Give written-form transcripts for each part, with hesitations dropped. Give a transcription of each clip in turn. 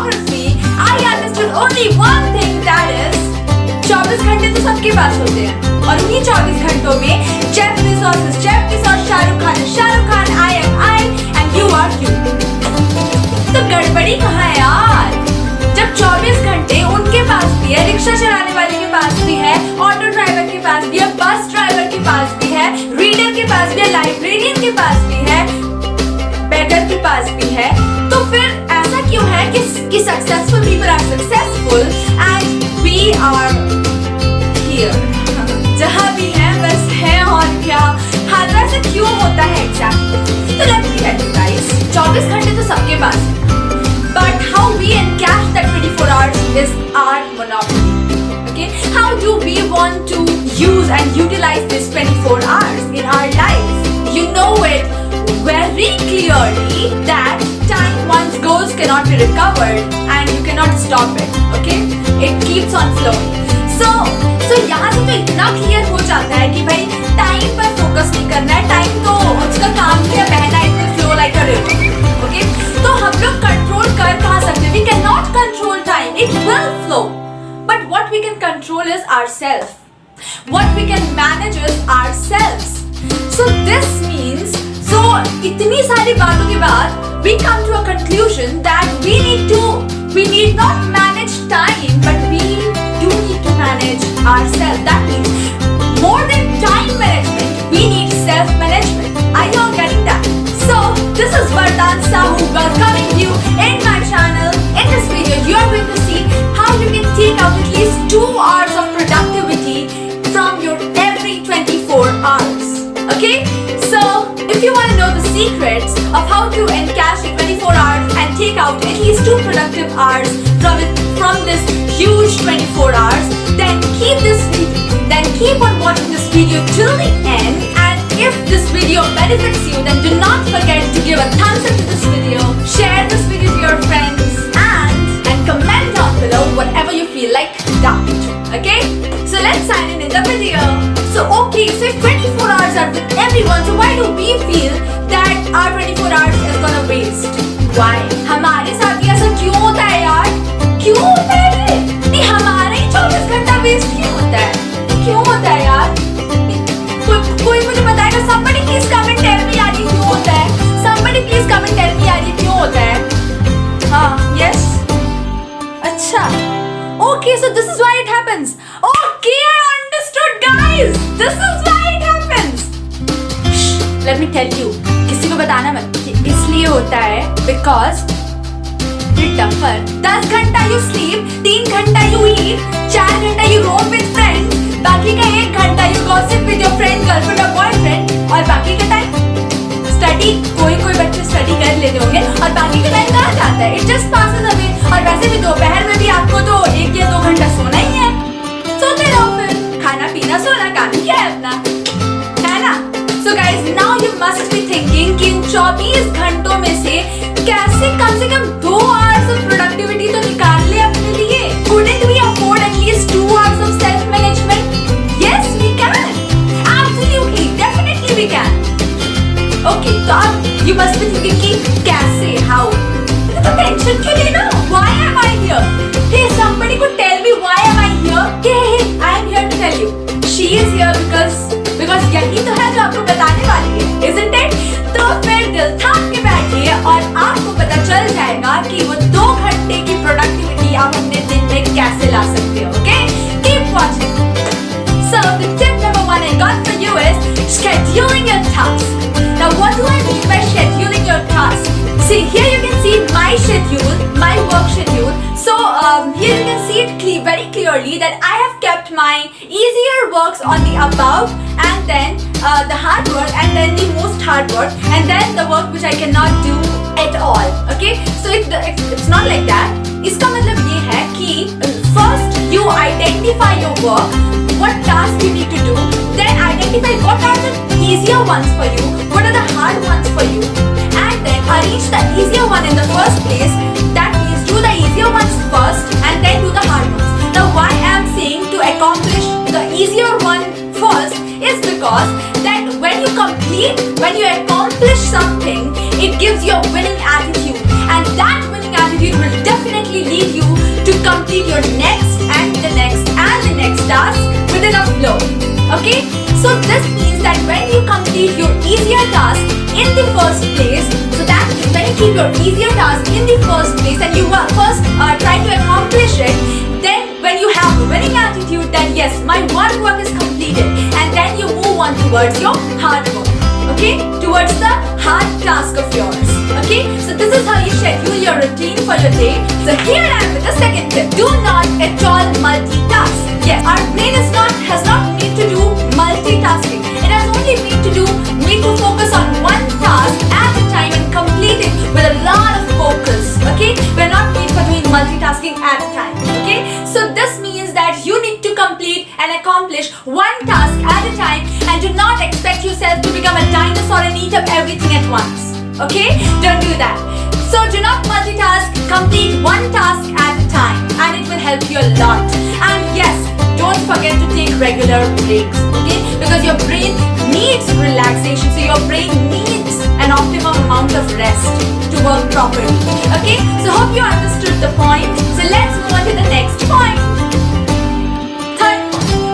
geography, I understood only one thing, that is 24 घंटे तो सबके पास होते हैं और उन्हीं 24 घंटों में Jeff Bezos is Jeff Bezos, Shahrukh Khan is Shahrukh Khan, I am I and you are you। तो गड़बड़ी कहाँ है यार? जब 24 घंटे उनके पास भी है, रिक्शा चलाने वाले के पास भी है, ऑटो ड्राइवर के पास भी है, बस ड्राइवर के पास भी है, रीडर के पास भी है, लाइब्रेरियन के पास भी है, बेगर के पास भी है, तो फिर ऐसा क्यों है कि successful people are successful and we are here? जहाँ भी है बस है और क्या? हाँ, तो ऐसा क्यों होता है एग्जैक्टली? तो let me tell you guys, 24 घंटे तो सबके पास है, but how we encash that 24 hours is our monopoly. Okay, how do we want to use and utilize this 24 hours in our lives? You know it very clearly that time once goes cannot be recovered and you cannot stop it. Okay, it keeps on flowing. So यहाँ से तो इतना clear हो जाता है कि भाई time पर फोकस नहीं करना है, टाइम तो उसका काम ही है बहना, it will flow like a river. Okay, तो हम लोग कंट्रोल कर कहाँ सकते हैं? We cannot control time, it will flow. But what we can control is ourselves. What we can manage is ourselves. So this means, so इतनी सारी बातों के बाद we come to a conclusion that we need not manage time, but we do need to manage ourselves. That means more than time management, we need self-management. Are you all getting that? So this is Vardhan Sahu welcoming you in my channel. In this video, you are going to see how you can take out at least 2 hours of productivity from your every 24 hours. Okay? So if you want to know the secrets of how to encash your 24 hours and take out at least 2 productive hours from this huge 24 hours, then keep on watching this video till the end. And if this video benefits you, then do not forget to give a thumbs up to this video, share this video to your friends, and comment down below whatever you feel like down to. Okay? So let's sign in the video. So okay, so if 24 hours are with everyone, so why do we feel that our 24 hours is gonna waste? Why? हमारे साथ ये ऐसा क्यों होता है यार? क्यों होता है ये? नहीं, हमारे ही 24 घंटा वेस्ट क्यों होता है? क्यों होता है यार? कोई मुझे बताएगा? Somebody please come and tell me यार ये क्यों होता है? Somebody please come and tell me यार ये क्यों होता है? हाँ, yes? अच्छा. Okay, so this is why it happens. Okay, I understood, guys. This is why it happens. Shh, let me tell you. किसी को बताना मत. इसलिए होता है because it's tougher. 10 घंटा you sleep, 3 घंटा you eat, 4 घंटा you roam with friends, बाकी का 1 घंटा you gossip with your friend, girlfriend or boyfriend, और बाकी का टाइम स्टडी. कोई बच्चे स्टडी कर लेते होंगे और बाकी का टाइम कहाँ जाता है? It just passes away. और वैसे भी दोपहर में भी आपको तो 1 या 2 घंटा सोना ही है. सोते रहो फिर. खाना पीना सोना काम ही क्या है अपना, है ना? So guys, now you must be thinking कि इन 24 घंटों में से कैसे कम से कम 2 hours of productivity तो निकाल ले अपने लिए. Couldn't we afford at least 2 hours of self-management? Yes, we can. Absolutely, definitely we can. Okay, तो अब you must be thinking कि कैसे, how? तो टेंशन क्यों लेना? Why am I here? Hey, somebody could tell me why am I here? Hey, I am here to tell you. She is here because यही तो है जो आपको बताने वाली है, isn't it? तो फिर दिल थाम के बैठिए और आपको पता चल जाएगा कि वो 2 घंटे की प्रोडक्टिविटी आप अपने दिन में कैसे ला सकते हो. Okay? Keep watching. So the tip number 1 I got for you is scheduling your task. Now what do I mean by scheduling your task? See, here you can see my schedule, my work schedule. So here you can see it very clearly that I have kept my easier works on the above, and then the hard work, and then the most hard work, and then the work which I cannot do at all. Okay, so it's not like that. इसका मतलब ये है कि first you identify your work, what tasks you need to do, then identify what are the easier ones for you, what are the hard ones for you, and then arrange the easier one in the first place. That means do the easier ones first and then do the hard ones. Now why I am saying to accomplish the easier one first is because that when you accomplish something, it gives you a winning attitude, and that winning attitude will definitely definitely lead you to complete your next and the next and the next task within a flow. Okay? So this means that when you complete your easier task in the first place, so that means when you keep your easier task in the first place and you first try to accomplish it, then when you have a winning attitude that yes, my one work is completed, and then you move on towards your hard work. Okay? Towards the hard task of yours. Okay? So this is how you schedule your routine for your day. So here I am with the second tip. Do not at all multitask. Yes, our brain has not made to do multitasking. It has only made to focus on one task at a time and complete it with a lot of focus. Okay? We're not made for doing multitasking at a time. Okay? So this means that you need to complete and accomplish one task at a time, and do not expect yourself to become a dinosaur and eat up everything at once. Okay? Don't do that. So do not multitask, complete one task at a time, and it will help you a lot. And yes, don't forget to take regular breaks. Okay? Because your brain needs relaxation, so your brain needs an optimum amount of rest to work properly. Okay? So hope you understood the point. So let's move on to the next point.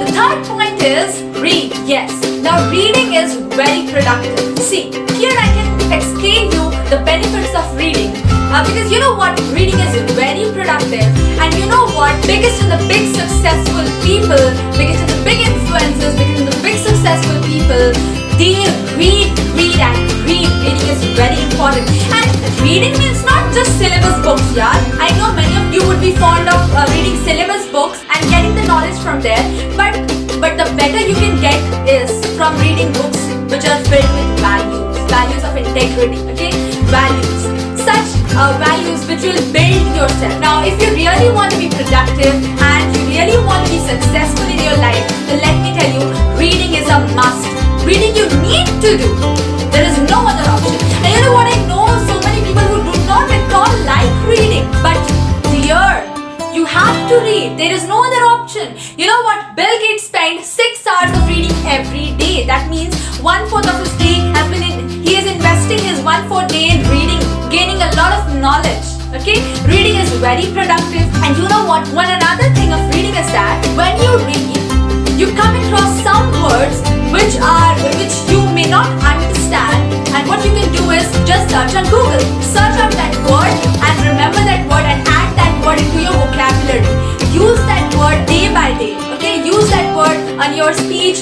The third point is read. Yes. Now reading is very productive. See, here I can explain you the benefits of reading. Because you know what, reading is very productive, and you know what, biggest and the big successful people, biggest and the big influencers, biggest and the big successful people, they read. Reading is very important. And reading means not just syllabus books, yeah. I know many of you would be fond of reading syllabus books and getting the knowledge from there, but the better you can get is from reading books which are filled with values of integrity, okay? Such values which will build yourself. Now, if you really want to be productive and you really want to be successful in your life, then let me tell you, reading is a must. Reading you need to do. There is no other option. And you know what, I know so many people who do not at all like reading, but dear, you have to read. There is no other option. You know what? Bill Gates spent 6 hours of reading every day. That means 1/4 of his day he is investing his 1/4 day in reading, gaining a lot of knowledge. Okay? Reading is very productive. And you know what? One another thing of reading is that when you read, you come across some words which you may not understand, and what you can do is just search on Google. Search out that word and remember that word and add that word into your vocabulary. Use that word day by day. Okay? Use that word on your speech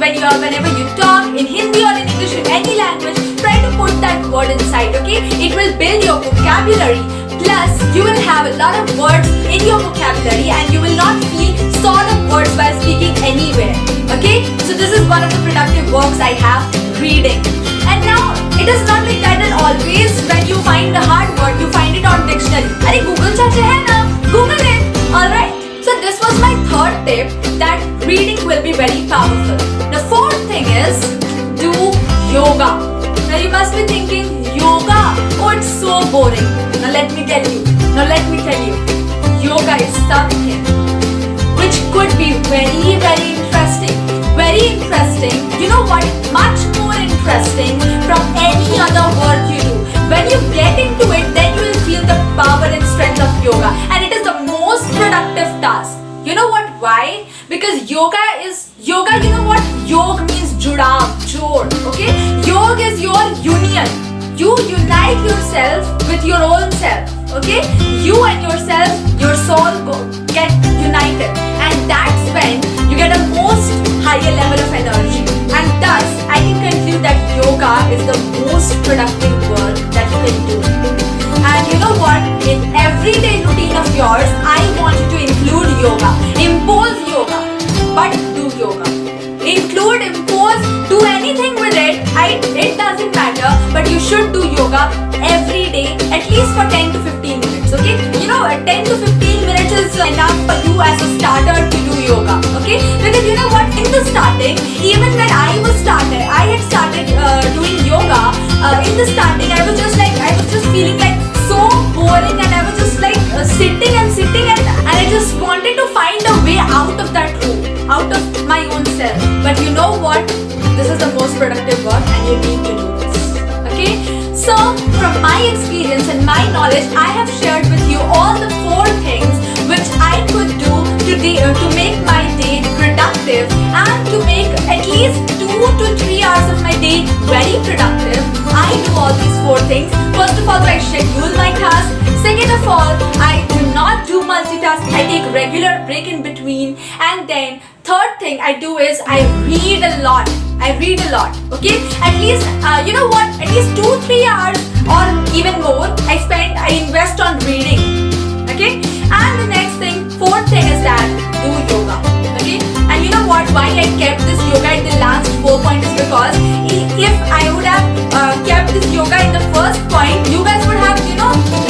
whenever you talk in Hindi or in English, in any language. Try to put that word inside. Okay? It will build your vocabulary. Plus, you will have a lot of words in your vocabulary, and you will not feel short of words while speaking anywhere. Okay? So this is one of the productive works I have, reading. And now, it is not like that always when you find a hard word, you find it on dictionary. Arey Google chache hai na? Google it. Alright. So this was my third tip, that reading will be very powerful. The fourth thing is, do yoga. Now you must be thinking, yoga? Oh, it's so boring. Now let me tell you, yoga is something which could be very, very interesting. Very interesting. You know what? Much more interesting from any other work you do. When you get into it, then you will feel the power and strength of yoga. And it is the most productive task. You know what? Why? Because yoga, you know what? Yog means judav, jod. Okay? Yog is your union. You unite yourself with your own self. Okay? You and yourself, your soul get united. And that's when you get a most higher level of energy. And thus, I can conclude that yoga is the most productive work that you can do. And you know what? In everyday routine of yours, I want you to include yoga. Impose yoga, but do yoga. Impose, do anything with it. It doesn't matter, but you should do yoga every day, at least for 10 to 15 minutes. Okay? You know, 10 to 15 minutes is enough for you as a starter to do yoga. Okay? Because you know what? In the starting, even when I had started doing yoga. In the starting, I was just feeling like so boring, and I was just like sitting and I just wanted to find a way out of that room, out of my own self. But you know what? This is the most productive work, and you need to do this. Okay? So, from my experience and my knowledge, I have shared with you all to make my day productive and to make at least 2 to 3 hours of my day very productive, I do all these 4 things. First of all, I schedule my tasks. Second of all, I do not do multitasking. I take regular break in between. And then third thing I do is I read a lot. Okay? At least, you know what? At least 2-3 hours or even more I invest on reading. Okay? And the next thing, fourth thing is that do yoga. Okay? And you know what? Why I kept this yoga in the last 4 points is because if I would have kept this yoga in the first point, you guys would have,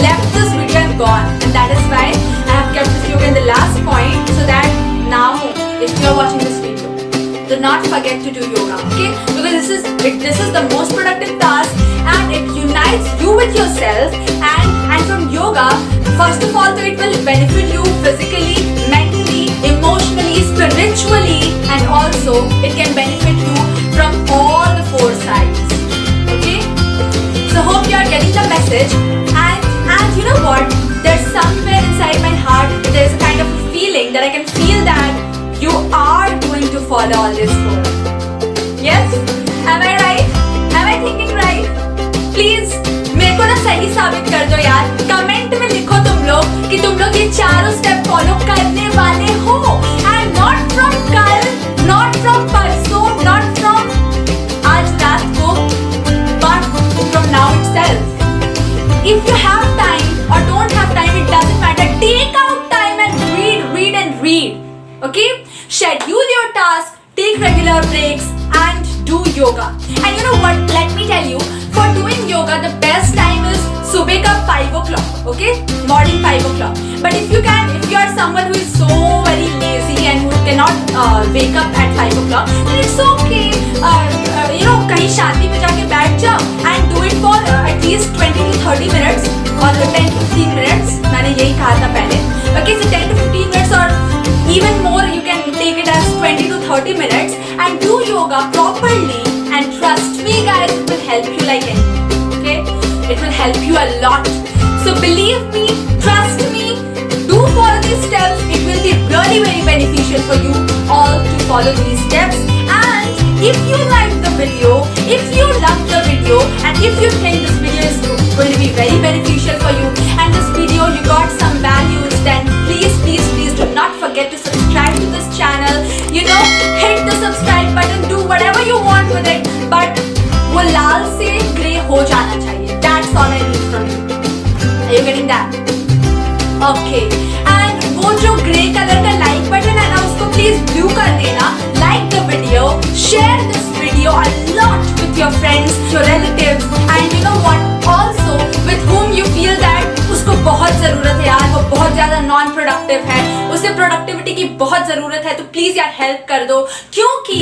left this video and gone. And that is why I have kept this yoga in the last point, so that now if you are watching this video, do not forget to do yoga, okay? Because this is the most productive task, and it unites you with yourself. And from yoga, first of all, it will benefit you physically, mentally, emotionally, spiritually, and also it can benefit you from all the 4 sides. Okay? So hope you are getting the message. And you know what? There's somewhere inside my heart, there's a kind of a feeling that I can feel that you are going to follow all this for. Yes? Am I right? Am I thinking right? Please, मेरे को ना सही साबित कर दो यार. Comment में लिखो तुम लोग ये चारों स्टेप फॉलो करने वाले हो. And not from कल, not from परसों, not from आज रात को, but from now itself. If you have time or don't have time, it doesn't matter. Take out time and read. Okay? Schedule your tasks, take regular breaks, and do yoga. And you know what? Let me tell you, for doing yoga, the best time is subah ka 5 o'clock. Okay? Morning 5 o'clock. But if you are someone who is so very lazy and who cannot wake up at 5 o'clock, then it's okay. कहीं शांति में जाके बैठ जाओ and do it for at least 20 to 30 minutes or 10 to 15 minutes. मैंने यही कहा था पहले. Okay, so 10 to 15 minutes or even more, you can take it as 20 to 30 minutes and do yoga properly, and trust me guys, it will help you like anything. Okay? It will help you a lot. So believe me, trust me, do follow these steps. It will be really very beneficial for you all to follow these steps. And if you like the video, if you love the video, and if you think this video is going to be very beneficial for you, and this video you got some values, then please do not forget to subscribe to this channel. Hit the subscribe button, do whatever you want with it, but वो लाल से grey हो जाना चाहिए. That's all I need from you. Are you getting that? Okay. And वो जो grey colour का like button है ना, उसको प्लीज ब्लू कर देना. Like the video, share this video a lot with your friends, your relatives, and you know what? Also with whom you feel that उसको बहुत जरूरत है यार, वो बहुत ज्यादा नॉन प्रोडक्टिव है, उसे प्रोडक्टिविटी की बहुत जरूरत है, तो प्लीज यार हेल्प कर दो. क्योंकि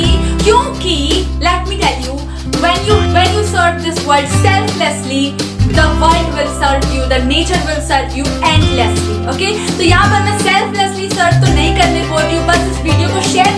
let me tell you, when you serve this world selflessly, the world will serve you, the nature will serve you endlessly. Okay? तो यहाँ पर मैं selflessly serve तो नहीं करने बोल रही हूँ, बस इस वीडियो को शेयर